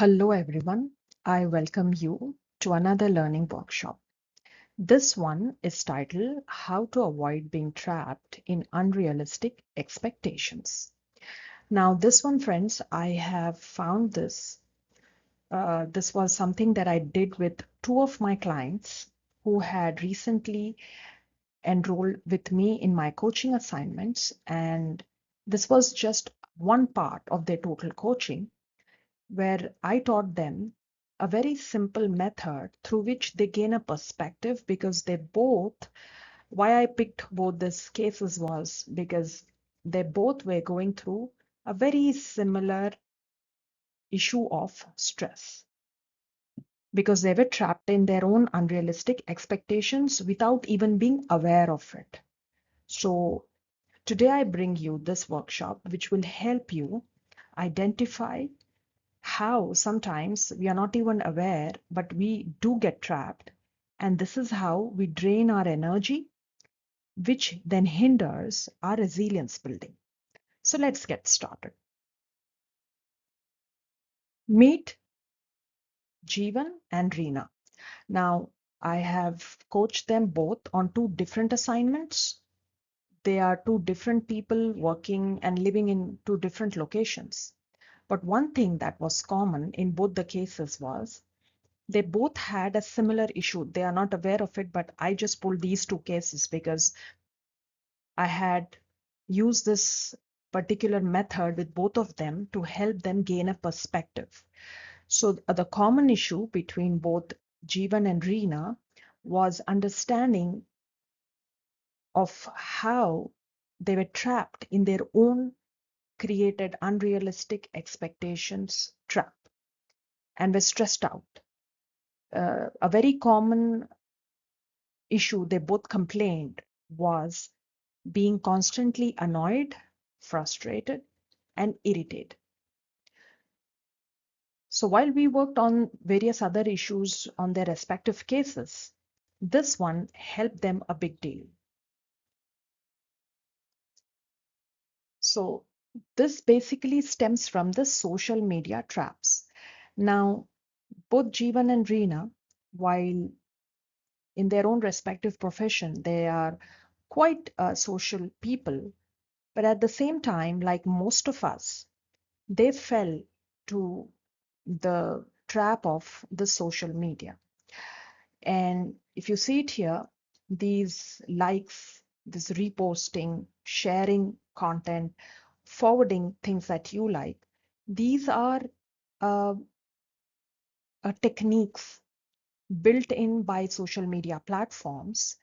Hello everyone, I welcome you to another learning workshop. This one is titled How to Avoid Being Trapped in Unrealistic Expectations. Now, this one, friends, I have found this. This was something that I did with two of my clients who had recently enrolled with me in my coaching assignments. And this was just one part of their total coaching, where I taught them a very simple method through which they gain a perspective because why I picked both these cases was because they both were going through a very similar issue of stress because they were trapped in their own unrealistic expectations without even being aware of it. So today I bring you this workshop which will help you identify how sometimes we are not even aware, but we do get trapped. And this is how we drain our energy, which then hinders our resilience building. So let's get started. Meet Jeevan and Reena. Now, I have coached them both on two different assignments. They are two different people working and living in two different locations. But one thing that was common in both the cases was they both had a similar issue. They are not aware of it, but I just pulled these two cases because I had used this particular method with both of them to help them gain a perspective. So the common issue between both Jeevan and Reena was understanding of how they were trapped in their own created unrealistic expectations trap and were stressed out. A very common issue they both complained was being constantly annoyed, frustrated, and irritated. So while we worked on various other issues on their respective cases, this one helped them a big deal. So this basically stems from the social media traps. Now, both Jeevan and Reena, while in their own respective profession, they are quite social people, but at the same time, like most of us, they fell to the trap of the social media. And if you see it here, these likes, this reposting, sharing content, forwarding things that you like, these are uh, techniques built in by social media platforms,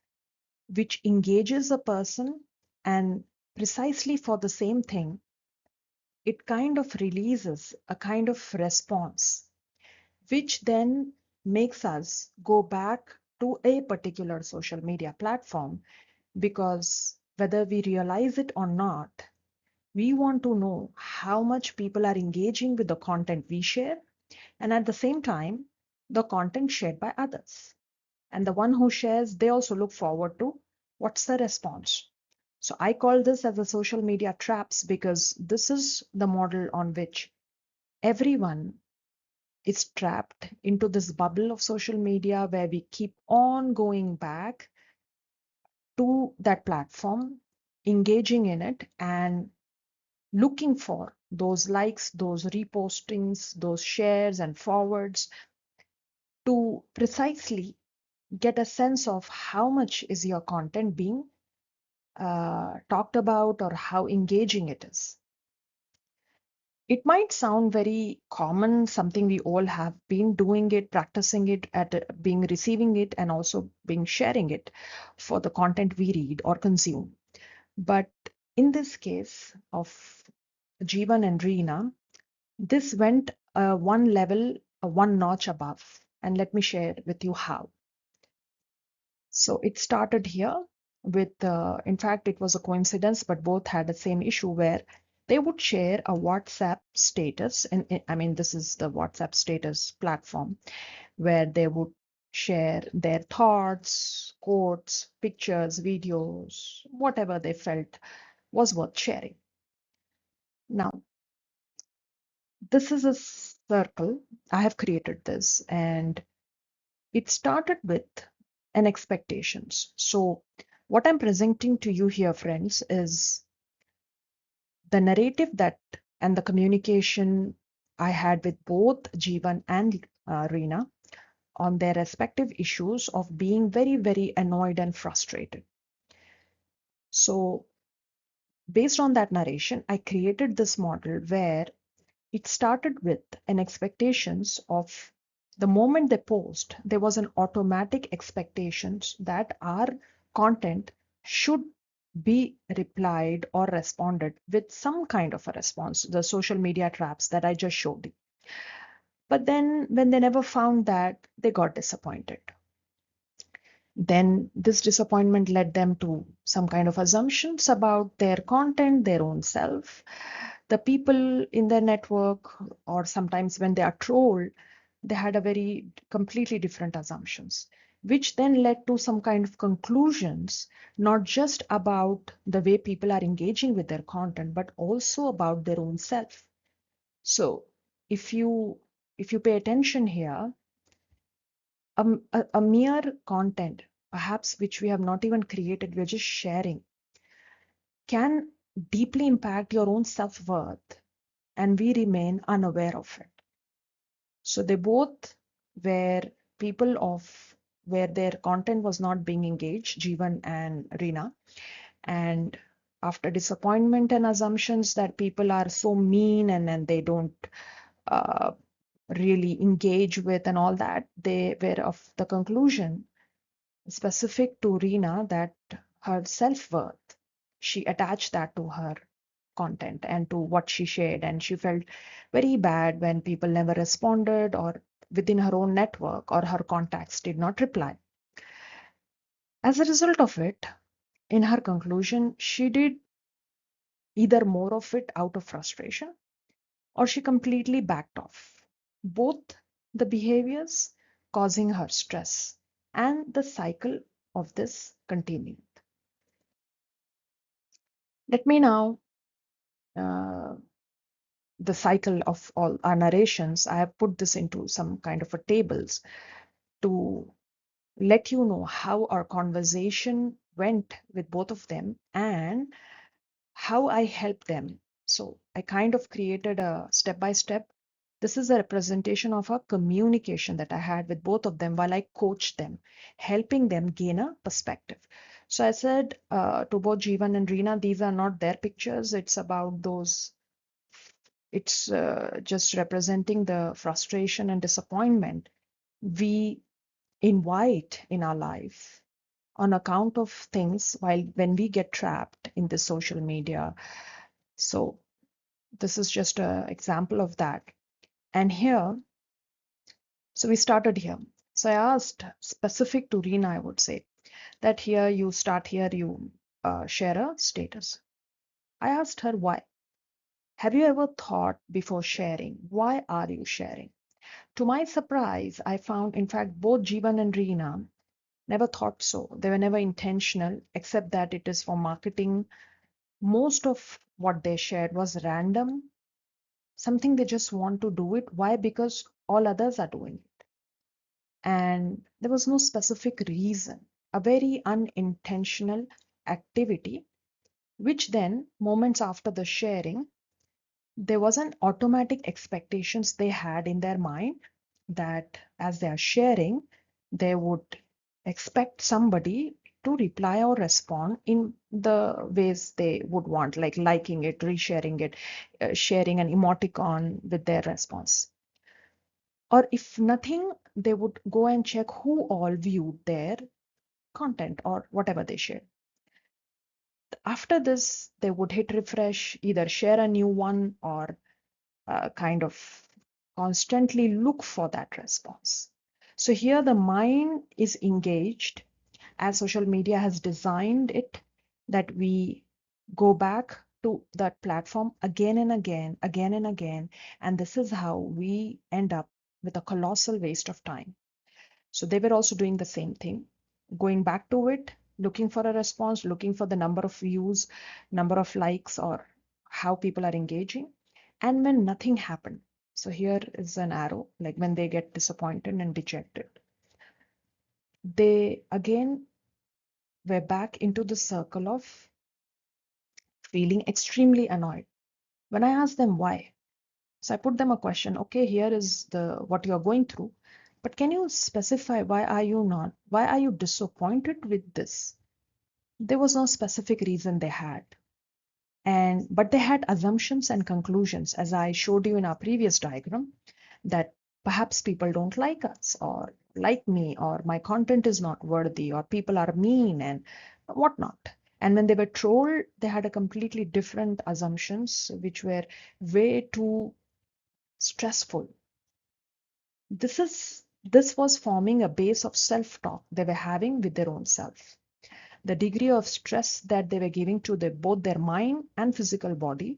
which engages a person, and precisely for the same thing, it kind of releases a kind of response, which then makes us go back to a particular social media platform because whether we realize it or not, we want to know how much people are engaging with the content we share and at the same time, the content shared by others. And the one who shares, they also look forward to what's the response. So I call this as a social media traps because this is the model on which everyone is trapped into this bubble of social media where we keep on going back to that platform, engaging in it, and looking for those likes, those repostings, those shares and forwards to precisely get a sense of how much is your content being talked about or how engaging it is. It might sound very common, something we all have been doing it, practicing it, at being receiving it, and also being sharing it for the content we read or consume. But in this case of Jeevan and Reena, this went one level, one notch above. And let me share with you how. So it started here with, in fact, it was a coincidence, but both had the same issue where they would share a WhatsApp status. And I mean, this is the WhatsApp status platform where they would share their thoughts, quotes, pictures, videos, whatever they felt was worth sharing. Now, this is circle. I have created this, and it started with an expectations. So what I'm presenting to you here, friends, is the narrative that and the communication I had with both Jeevan and Reena on their respective issues of being very, very annoyed and frustrated. So based on that narration, I created this model where it started with an expectations of the moment they post, there was an automatic expectations that our content should be replied or responded with some kind of a response, the social media traps that I just showed you. But then when they never found that, they got disappointed. Then this disappointment led them to some kind of assumptions about their content, their own self, the people in their network, or sometimes when they are trolled, they had a very completely different assumptions, which then led to some kind of conclusions, not just about the way people are engaging with their content, but also about their own self. So if you pay attention here, a mere content, perhaps which we have not even created, we're just sharing, can deeply impact your own self-worth, and we remain unaware of it. So they both were people of where their content was not being engaged, Jeevan and Reena. And after disappointment and assumptions that people are so mean and they don't uh, really engage with and all that, they were of the conclusion specific to Reena that her self-worth, she attached that to her content and to what she shared. And she felt very bad when people never responded or within her own network or her contacts did not reply. As a result of it, in her conclusion, she did either more of it out of frustration or she completely backed off. Both the behaviors causing her stress and the cycle of this continued. Let me now, the cycle of all our narrations, I have put this into some kind of a tables to let you know how our conversation went with both of them and how I helped them. So I kind of created a step by step. This is a representation of a communication that I had with both of them while I coached them, helping them gain a perspective. So I said to both Jeevan and Reena, these are not their pictures. It's about those, it's just representing the frustration and disappointment we invite in our life on account of things while when we get trapped in the social media. So this is just an example of that. And here, so we started here. So I asked specific to Reena, I would say that here you start here, you share a status. I asked her why. Have you ever thought before sharing? Why are you sharing? To my surprise, I found, in fact, both Jeevan and Reena never thought so. They were never intentional, except that it is for marketing. Most of what they shared was random, something they just want to do it. Why? Because all others are doing it. And there was no specific reason, a very unintentional activity, which then, moments after the sharing, there was an automatic expectations they had in their mind that as they are sharing, they would expect somebody to reply or respond in the ways they would want, like liking it, resharing it, sharing an emoticon with their response. Or if nothing, they would go and check who all viewed their content or whatever they shared. After this, they would hit refresh, either share a new one or kind of constantly look for that response. So here the mind is engaged as social media has designed it that we go back to that platform again and again, again and again. And this is how we end up with a colossal waste of time. So they were also doing the same thing, going back to it, looking for a response, looking for the number of views, number of likes, or how people are engaging. And when nothing happened, So here is an arrow, like when they get disappointed and dejected. They again were back into the circle of feeling extremely annoyed. When I asked them why, so I put them a question, okay, here is the what you're going through, but can you specify why are you disappointed with this? There was no specific reason they had. But they had assumptions and conclusions, as I showed you in our previous diagram, that perhaps people don't like us or like me, or my content is not worthy, or people are mean and whatnot. And when they were trolled, they had a completely different assumptions, which were way too stressful. This was forming a base of self-talk they were having with their own self. The degree of stress that they were giving to both their mind and physical body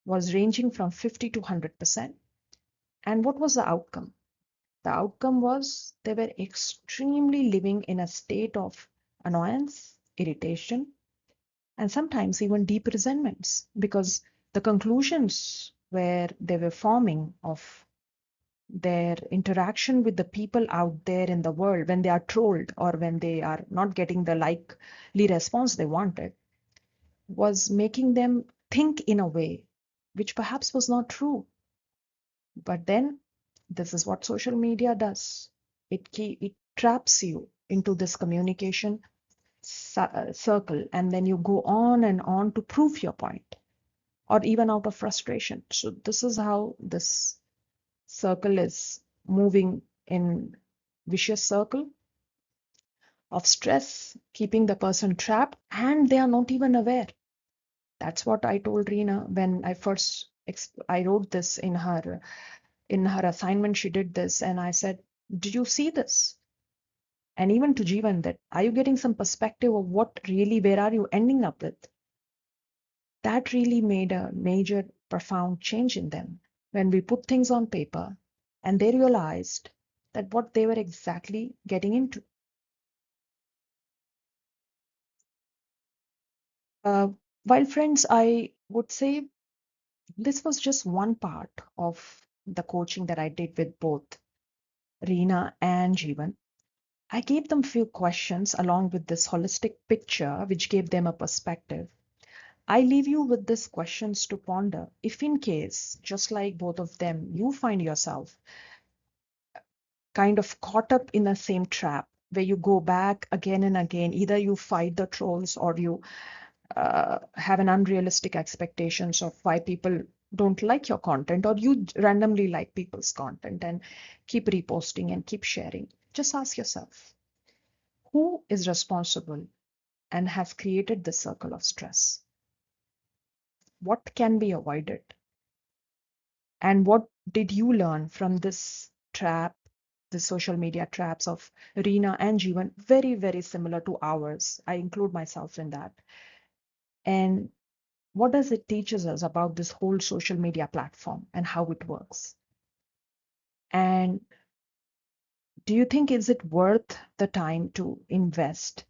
was ranging from 50 to 100%. And what was the outcome? The outcome was they were extremely living in a state of annoyance, irritation, and sometimes even deep resentments, because the conclusions where they were forming of their interaction with the people out there in the world when they are trolled or when they are not getting the likely response they wanted was making them think in a way which perhaps was not true. But then this is what social media does. It traps you into this communication circle, and then you go on and on to prove your point, or even out of frustration. So this is how this circle is moving in vicious circle of stress, keeping the person trapped, and they are not even aware. That's what I told Reena when I wrote this in her assignment. She did this, and I said, "Did you see this?" And even to Jeevan, that are you getting some perspective of where are you ending up with? That really made a major, profound change in them when we put things on paper and they realized that what they were exactly getting into. Uh, while friends, I would say this was just one part of the coaching that I did with both Reena and Jeevan. I gave them few questions along with this holistic picture, which gave them a perspective. I leave you with these questions to ponder. If in case, just like both of them, you find yourself kind of caught up in the same trap where you go back again and again, either you fight the trolls or you have an unrealistic expectations of why people don't like your content, or you randomly like people's content and keep reposting and keep sharing. Just ask yourself, who is responsible and has created this circle of stress? What can be avoided? And what did you learn from this trap, the social media traps of Reena and Jeevan? Very, very similar to ours. I include myself in that. And what does it teaches us about this whole social media platform and how it works? And do you think is it worth the time to invest,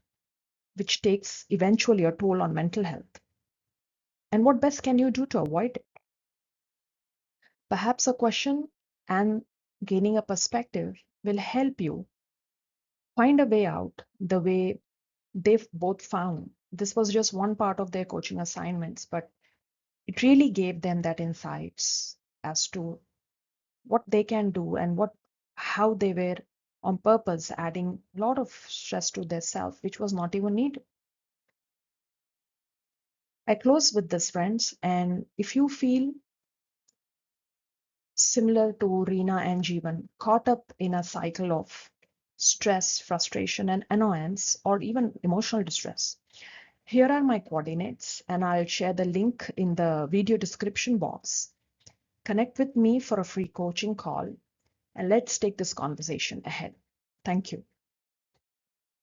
which takes eventually a toll on mental health? And what best can you do to avoid it? Perhaps a question and gaining a perspective will help you find a way out the way they've both found. This was just one part of their coaching assignments, but it really gave them that insights as to what they can do and how they were on purpose adding a lot of stress to their self, which was not even needed. I close with this, friends, and if you feel similar to Reena and Jeevan, caught up in a cycle of stress, frustration, and annoyance, or even emotional distress, here are my coordinates, and I'll share the link in the video description box. Connect with me for a free coaching call, and let's take this conversation ahead. Thank you.